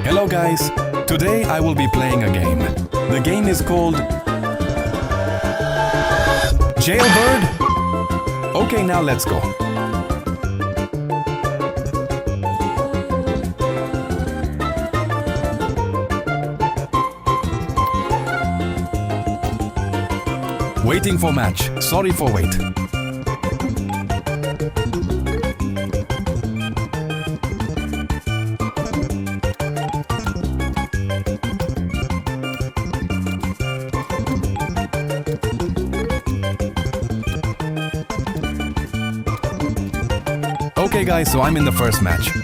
Hello guys, today I will be playing a game. The game is called Jailbird. Okay, now let's go. Waiting for match. Sorry for wait. Okay guys, so I'm in the first match.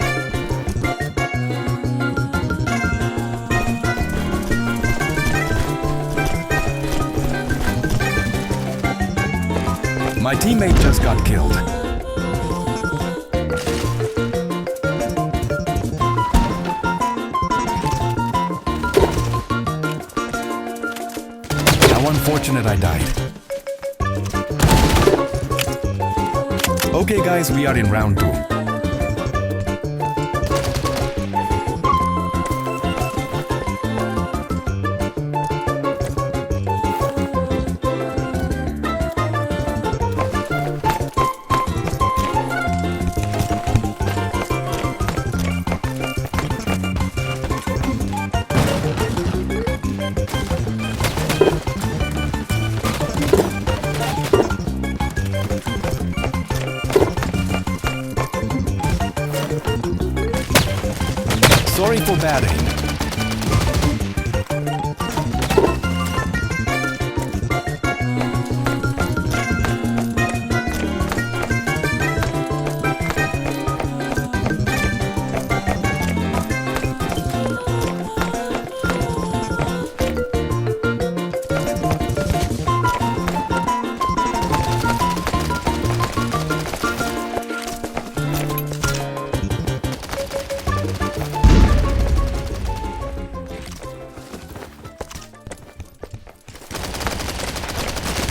My teammate just got killed. How unfortunate I died. Okay guys, we are in round 2. Sorry for bad aim.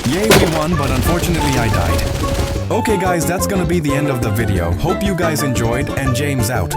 Yay, we won, but unfortunately I died. Okay guys, that's gonna be the end of the video. Hope you guys enjoyed, and James out.